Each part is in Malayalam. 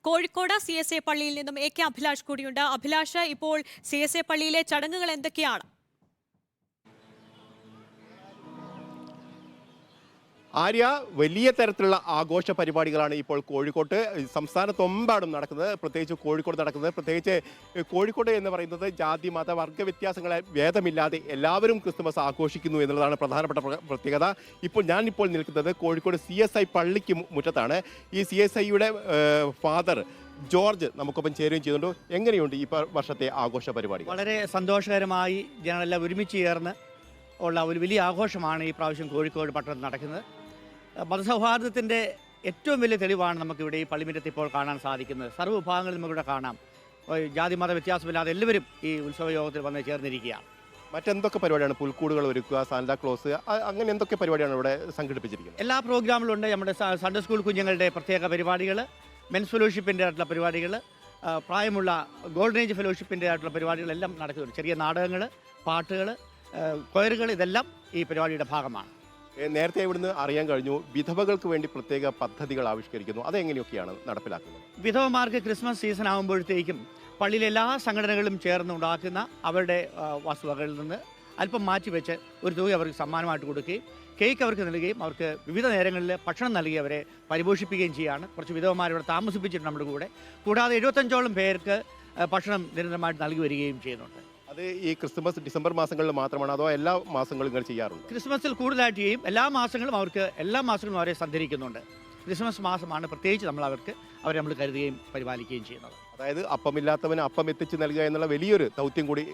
കോഴിക്കോട് CSA പള്ളിയിൽ നിന്നും AK അഭിലാഷ് കൂടിയുണ്ട്. അഭിലാഷ്, ഇപ്പോൾ CSA പള്ളിയിലെ ചടങ്ങുകൾ എന്തൊക്കെയാണ്? ആര്യ, വലിയ തരത്തിലുള്ള ആഘോഷ പരിപാടികളാണ് ഇപ്പോൾ കോഴിക്കോട്ട് സംസ്ഥാനത്തൊമ്പാടും നടക്കുന്നത്. പ്രത്യേകിച്ച് കോഴിക്കോട് എന്ന് പറയുന്നത് ജാതി മത വർഗ്ഗ വ്യത്യാസങ്ങളെ ഭേദമില്ലാതെ എല്ലാവരും ക്രിസ്തുമസ് ആഘോഷിക്കുന്നു എന്നുള്ളതാണ് പ്രധാനപ്പെട്ട പ്രത്യേകത. ഞാനിപ്പോൾ നിൽക്കുന്നത് കോഴിക്കോട് CSI പള്ളിക്ക് മുറ്റത്താണ്. ഈ CSIയുടെ ഫാദർ ജോർജ് നമുക്കൊപ്പം ചേരുകയും ചെയ്യുന്നുണ്ട്. എങ്ങനെയുണ്ട് ഈ വർഷത്തെ ആഘോഷ പരിപാടി? വളരെ സന്തോഷകരമായി ജനങ്ങളെല്ലാം ഒരുമിച്ച് ചേർന്ന് ഉള്ള ഒരു വലിയ ആഘോഷമാണ് ഈ പ്രാവശ്യം കോഴിക്കോട് പട്ടണത്തിൽ നടക്കുന്നത്. മതസൗഹാർദ്ദത്തിൻ്റെ ഏറ്റവും വലിയ തെളിവാണ് നമുക്കിവിടെ ഈ പള്ളിമുറ്റത്ത് ഇപ്പോൾ കാണാൻ സാധിക്കുന്നത്. സർവ്വവിഭാഗങ്ങളിൽ നമുക്കിവിടെ കാണാം. ജാതി മത വ്യത്യാസമില്ലാതെ എല്ലാവരും ഈ ഉത്സവ യോഗത്തിൽ വന്ന് ചേർന്നിരിക്കുകയാണ്. മറ്റെന്തൊക്കെ പരിപാടിയാണ്? പുൽക്കൂടുകൾ ഒരുക്കുക, സാന്താക്ലോസ്, അങ്ങനെ എന്തൊക്കെ പരിപാടിയാണ് ഇവിടെ സംഘടിപ്പിച്ചിരിക്കുന്നത്? എല്ലാ പ്രോഗ്രാമിലും ഉണ്ട്. നമ്മുടെ സൺഡേ സ്കൂൾ കുഞ്ഞുങ്ങളുടെ പ്രത്യേക പരിപാടികൾ, മെൻസ് ഫെലോഷിപ്പിൻ്റെ ആയിട്ടുള്ള പരിപാടികൾ, പ്രായമുള്ള ഗോൾഡൻ ഏജ് ഫെലോഷിപ്പിൻ്റെ ആയിട്ടുള്ള പരിപാടികളെല്ലാം നടക്കുന്നുണ്ട്. ചെറിയ നാടകങ്ങൾ, പാട്ടുകൾ, കൊയറുകൾ, ഇതെല്ലാം ഈ പരിപാടിയുടെ ഭാഗമാണ്. നേരത്തെ ഇവിടുന്ന് അറിയാൻ കഴിഞ്ഞു വിധവകൾക്ക് വേണ്ടി പ്രത്യേക പദ്ധതികൾ ആവിഷ്കരിക്കുന്നു. അതെങ്ങനെയൊക്കെയാണ് നടപ്പിലാക്കുന്നത്? വിധവമാർക്ക് ക്രിസ്മസ് സീസൺ ആകുമ്പോഴത്തേക്കും പള്ളിയിലെ എല്ലാ സംഘടനകളും ചേർന്ന് ഉണ്ടാക്കുന്ന അവരുടെ വസ്തുവകളിൽ നിന്ന് അല്പം മാറ്റിവെച്ച് ഒരു തുക അവർക്ക് സമ്മാനമായിട്ട് കൊടുക്കുകയും കേക്ക് അവർക്ക് നൽകുകയും അവർക്ക് വിവിധ നേരങ്ങളിൽ ഭക്ഷണം നൽകി അവരെ പരിപോഷിപ്പിക്കുകയും ചെയ്യുകയാണ്. കുറച്ച് വിധവമാരിവിടെ താമസിപ്പിച്ചിട്ടുണ്ട് നമ്മുടെ കൂടാതെ 75ഓളം പേർക്ക് ഭക്ഷണം നിരന്തരമായിട്ട് നൽകി വരികയും ചെയ്യുന്നുണ്ട്. അത് ഈ ക്രിസ്മസ് ഡിസംബർ മാസങ്ങളിൽ മാത്രമാണ്, അതോ എല്ലാ മാസങ്ങളും ഇങ്ങനെ ചെയ്യാറുണ്ട്? ക്രിസ്മസിൽ കൂടുതലായിട്ട് ചെയ്യും. എല്ലാ മാസങ്ങളും അവരെ സഞ്ചരിക്കുന്നുണ്ട്. ക്രിസ്മസ് മാസമാണ് പ്രത്യേകിച്ച് അവരെ നമ്മൾ കരുതുകയും പരിപാലിക്കുകയും ചെയ്യുന്നത്. അതായത് അപ്പമില്ലാത്തവന് അപ്പം എത്തിച്ച് നൽകുക എന്നുള്ള വലിയൊരു ദൗത്യം കൂടി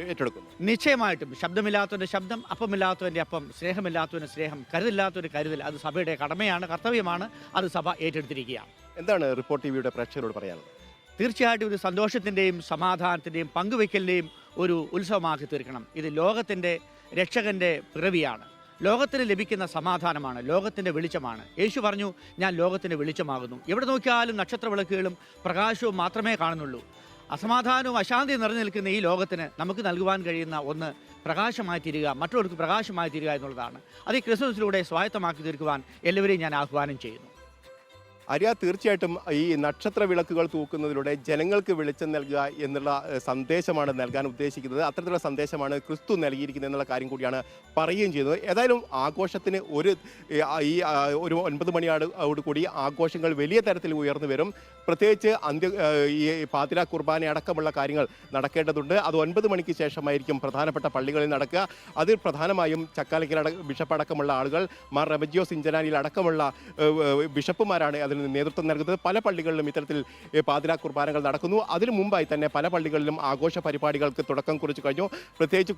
ഏറ്റെടുക്കുന്നു. നിശ്ചയമായിട്ടും ശബ്ദമില്ലാത്തവൻ്റെ ശബ്ദം, അപ്പമില്ലാത്തവൻ്റെ അപ്പം, സ്നേഹമില്ലാത്തവൻ്റെ സ്നേഹം, കരുതില്ലാത്തവൻ്റെ കരുതൽ, അത് സഭയുടെ കടമയാണ്, കർത്തവ്യമാണ്. അത് സഭ ഏറ്റെടുത്തിരിക്കുകയാണ്. എന്താണ് റിപ്പോർട്ട് TVയുടെ പ്രേക്ഷകരോട് പറയാനുള്ളത്? തീർച്ചയായിട്ടും ഇത് സന്തോഷത്തിൻ്റെയും സമാധാനത്തിൻ്റെയും പങ്കുവയ്ക്കലിൻ്റെയും ഒരു ഉത്സവമാക്കി തീർക്കണം. ഇത് ലോകത്തിൻ്റെ രക്ഷകൻ്റെ പിറവിയാണ്. ലോകത്തിന് ലഭിക്കുന്ന സമാധാനമാണ്, ലോകത്തിൻ്റെ വെളിച്ചമാണ്. യേശു പറഞ്ഞു, ഞാൻ ലോകത്തിൻ്റെ വെളിച്ചമാകുന്നു. എവിടെ നോക്കിയാലും നക്ഷത്രവിളക്കുകളും പ്രകാശവും മാത്രമേ കാണുന്നുള്ളൂ. അസമാധാനവും അശാന്തിയും നിറഞ്ഞു നിൽക്കുന്ന ഈ ലോകത്തിന് നമുക്ക് നൽകുവാൻ കഴിയുന്ന ഒന്ന് പ്രകാശമായി തീരുക, മറ്റുള്ളവർക്ക് പ്രകാശമായി തീരുക എന്നുള്ളതാണ്. അത് ഈ ക്രിസ്മസിലൂടെ സ്വായത്തമാക്കി തീർക്കുവാൻ എല്ലാവരെയും ഞാൻ ആഹ്വാനം ചെയ്യുന്നു. ആര്യ, തീർച്ചയായിട്ടും ഈ നക്ഷത്ര വിളക്കുകൾ തൂക്കുന്നതിലൂടെ ജനങ്ങൾക്ക് വെളിച്ചം നൽകുക എന്നുള്ള സന്ദേശമാണ് നൽകാൻ ഉദ്ദേശിക്കുന്നത്. അത്തരത്തിലുള്ള സന്ദേശമാണ് ക്രിസ്തു നൽകിയിരിക്കുന്നത് എന്നുള്ള കാര്യം കൂടിയാണ് പറയുകയും ചെയ്യുന്നത്. ഏതായാലും ആഘോഷത്തിന് ഒരു 9 മണിയോട് കൂടി ആഘോഷങ്ങൾ വലിയ തരത്തിൽ ഉയർന്നു വരും. പ്രത്യേകിച്ച് ഈ പാതിര കുർബാന അടക്കമുള്ള കാര്യങ്ങൾ നടക്കേണ്ടതുണ്ട്. അത് 9 മണിക്ക് ശേഷമായിരിക്കും പ്രധാനപ്പെട്ട പള്ളികളിൽ നടക്കുക. അതിൽ പ്രധാനമായും ചക്കാലക്കൽ ബിഷപ്പ് അടക്കമുള്ള ആളുകൾ, മാർ റെബജിയോസ് ഇഞ്ചനാനിയിൽ അടക്കമുള്ള ബിഷപ്പുമാരാണ് അതിന് നേതൃത്വം നൽകുന്നത്. പല പള്ളികളിലും ഇത്തരത്തിൽ പാതിര കുർബാനകൾ നടക്കുന്നു. അതിനു മുമ്പായി തന്നെ പല പള്ളികളിലും ആഘോഷ പരിപാടികൾക്ക് തുടക്കം കുറിച്ചു കഴിഞ്ഞു. പ്രത്യേകിച്ച്